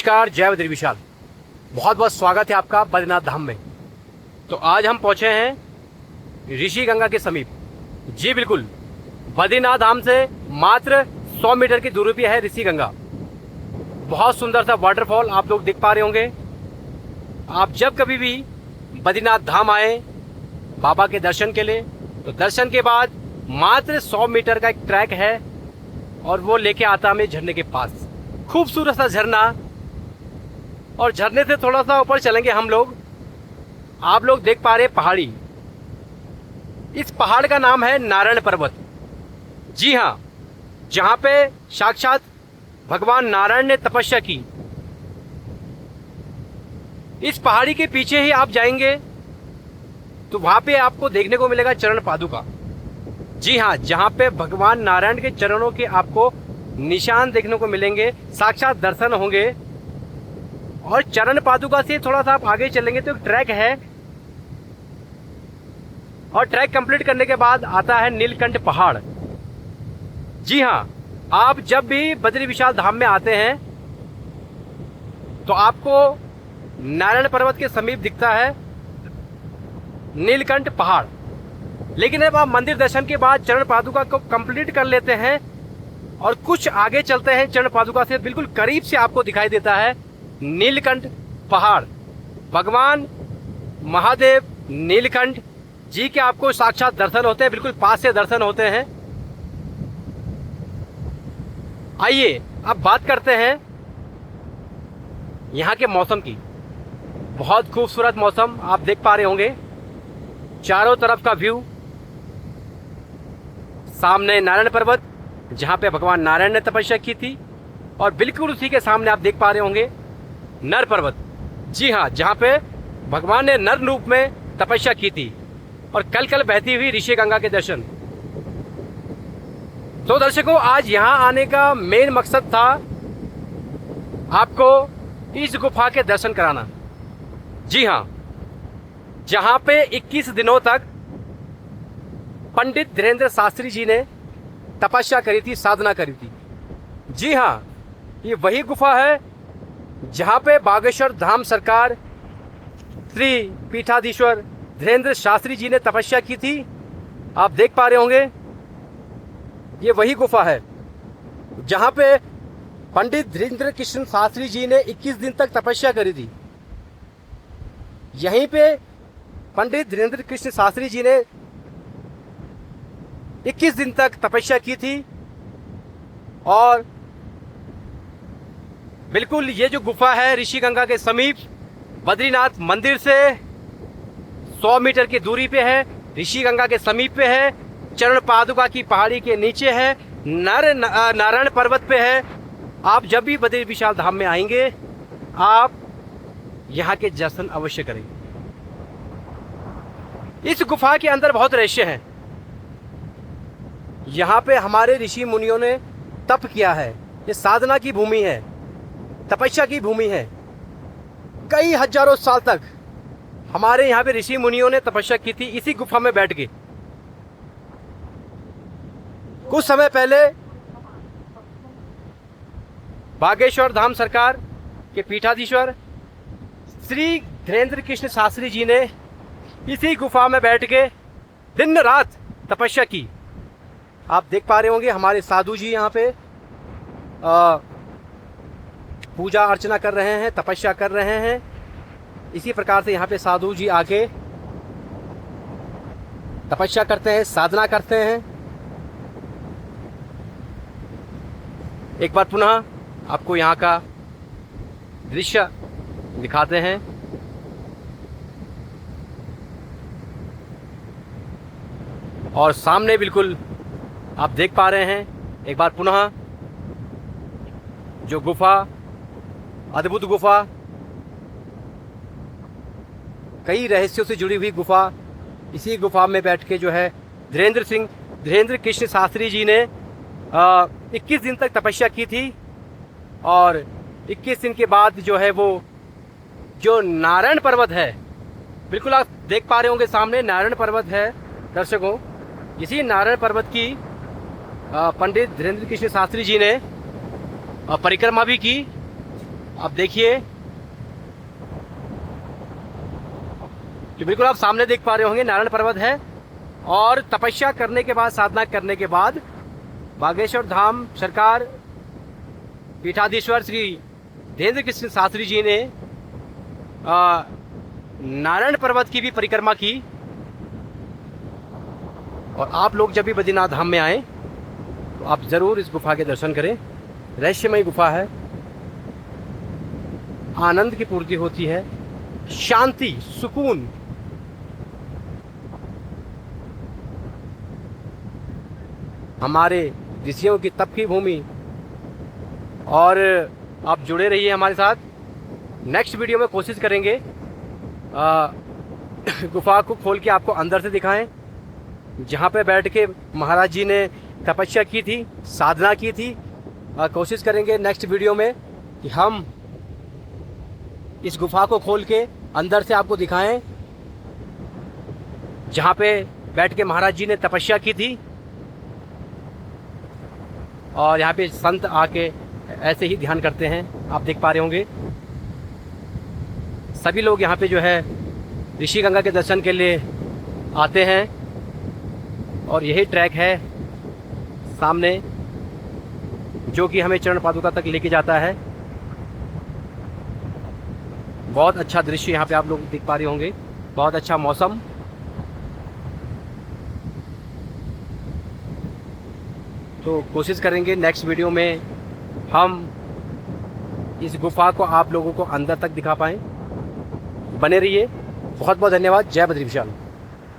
नमस्कार, जय बद्री विशाल। बहुत बहुत स्वागत है आपका बद्रीनाथ धाम में। तो आज हम पहुंचे हैं ऋषि गंगा के समीप। जी बिल्कुल, बद्रीनाथ धाम से मात्र 100 मीटर की दूरी पे है ऋषि गंगा। बहुत सुंदर सा वाटरफॉल आप लोग देख पा रहे होंगे। आप जब कभी भी बद्रीनाथ धाम आए बाबा के दर्शन के लिए, तो दर्शन के बाद मात्र 100 मीटर का एक ट्रैक है और वो लेके आता हमें झरने के पास। खूबसूरत सा झरना, और झरने से थोड़ा सा ऊपर चलेंगे हम लोग। आप लोग देख पा रहे हैं पहाड़ी। इस पहाड़ का नाम है नारायण पर्वत। जी हाँ, जहाँ पे साक्षात भगवान नारायण ने तपस्या की। इस पहाड़ी के पीछे ही आप जाएंगे तो वहाँ पे आपको देखने को मिलेगा चरण पादुका। जी हाँ, जहाँ पे भगवान नारायण के चरणों के आपको निशान देखने को मिलेंगे, साक्षात दर्शन होंगे। और चरण पादुका से थोड़ा सा आप आगे चलेंगे तो एक ट्रैक है, और ट्रैक कंप्लीट करने के बाद आता है नीलकंठ पहाड़। जी हाँ, आप जब भी बद्री विशाल धाम में आते हैं तो आपको नारायण पर्वत के समीप दिखता है नीलकंठ पहाड़। लेकिन अब आप मंदिर दर्शन के बाद चरण पादुका को कंप्लीट कर लेते हैं और कुछ आगे चलते हैं, चरण पादुका से बिल्कुल करीब से आपको दिखाई देता है नीलकंठ पहाड़। भगवान महादेव नीलकंठ जी के आपको साक्षात दर्शन होते हैं, बिल्कुल पास से दर्शन होते हैं। आइए अब बात करते हैं यहाँ के मौसम की। बहुत खूबसूरत मौसम आप देख पा रहे होंगे। चारों तरफ का व्यू, सामने नारायण पर्वत जहाँ पे भगवान नारायण ने तपस्या की थी, और बिल्कुल उसी के सामने आप देख पा रहे होंगे नर पर्वत। जी हाँ, जहाँ पे भगवान ने नर रूप में तपस्या की थी, और कल कल बहती हुई ऋषि गंगा के दर्शन। तो दर्शकों, आज यहाँ आने का मेन मकसद था आपको इस गुफा के दर्शन कराना। जी हाँ, जहाँ पे 21 दिनों तक पंडित धीरेन्द्र शास्त्री जी ने तपस्या करी थी, साधना करी थी। जी हाँ, ये वही गुफा है जहाँ पे बागेश्वर धाम सरकार श्री पीठाधीश्वर धीरेन्द्र शास्त्री जी ने तपस्या की थी। आप देख पा रहे होंगे, ये वही गुफा है जहाँ पे पंडित धीरेन्द्र कृष्ण शास्त्री जी ने 21 दिन तक तपस्या करी थी। यहीं पे पंडित धीरेन्द्र कृष्ण शास्त्री जी ने 21 दिन तक तपस्या की थी। और बिल्कुल ये जो गुफा है ऋषि गंगा के समीप बद्रीनाथ मंदिर से 100 मीटर की दूरी पे है, ऋषि गंगा के समीप पे है, चरण पादुका की पहाड़ी के नीचे है, नारायण पर्वत पे है। आप जब भी बद्री विशाल धाम में आएंगे आप यहाँ के दर्शन अवश्य करेंगे। इस गुफा के अंदर बहुत रहस्य हैं। यहाँ पे हमारे ऋषि मुनियों ने तप किया है। ये साधना की भूमि है, तपस्या की भूमि है। कई हजारों साल तक हमारे यहाँ पे ऋषि मुनियों ने तपस्या की थी इसी गुफा में बैठ के। कुछ समय पहले बागेश्वर धाम सरकार के पीठाधीश्वर श्री धीरेन्द्र कृष्ण शास्त्री जी ने इसी गुफा में बैठ के दिन रात तपस्या की। आप देख पा रहे होंगे हमारे साधु जी यहाँ पे पूजा अर्चना कर रहे हैं, तपस्या कर रहे हैं। इसी प्रकार से यहाँ पे साधु जी आके तपस्या करते हैं, साधना करते हैं। एक बार पुनः आपको यहाँ का दृश्य दिखाते हैं। और सामने बिल्कुल आप देख पा रहे हैं एक बार पुनः जो गुफा, अद्भुत गुफा, कई रहस्यों से जुड़ी हुई गुफा। इसी गुफा में बैठ के जो है धीरेन्द्र कृष्ण शास्त्री जी ने 21 दिन तक तपस्या की थी। और 21 दिन के बाद जो है वो जो नारायण पर्वत है, बिल्कुल आप देख पा रहे होंगे सामने नारायण पर्वत है दर्शकों। इसी नारायण पर्वत की पंडित धीरेन्द्र कृष्ण शास्त्री जी ने परिक्रमा भी की। अब देखिए कि बिल्कुल आप सामने देख पा रहे होंगे नारायण पर्वत है, और तपस्या करने के बाद, साधना करने के बाद बागेश्वर धाम सरकार पीठाधीश्वर श्री धीरेन्द्र कृष्ण शास्त्री जी ने नारायण पर्वत की भी परिक्रमा की। और आप लोग जब भी बद्रीनाथ धाम में आए तो आप ज़रूर इस गुफा के दर्शन करें। रहस्यमय गुफा है, आनंद की पूर्ति होती है, शांति, सुकून। हमारे ऋषियों की तप की भूमि। और आप जुड़े रहिए हमारे साथ। नेक्स्ट वीडियो में कोशिश करेंगे गुफा को खोल के आपको अंदर से दिखाएं, जहाँ पे बैठ के महाराज जी ने तपस्या की थी, साधना की थी। कोशिश करेंगे नेक्स्ट वीडियो में कि हम इस गुफा को खोल के अंदर से आपको दिखाएं, जहाँ पे बैठ के महाराज जी ने तपस्या की थी। और यहाँ पे संत आके ऐसे ही ध्यान करते हैं, आप देख पा रहे होंगे। सभी लोग यहाँ पे जो है ऋषि गंगा के दर्शन के लिए आते हैं। और यही ट्रैक है सामने जो कि हमें चरण पादुका तक लेके जाता है। बहुत अच्छा दृश्य यहाँ पे आप लोग देख पा रहे होंगे, बहुत अच्छा मौसम। तो कोशिश करेंगे नेक्स्ट वीडियो में हम इस गुफा को आप लोगों को अंदर तक दिखा पाएँ। बने रहिए। बहुत बहुत धन्यवाद। जय बद्री विशाल।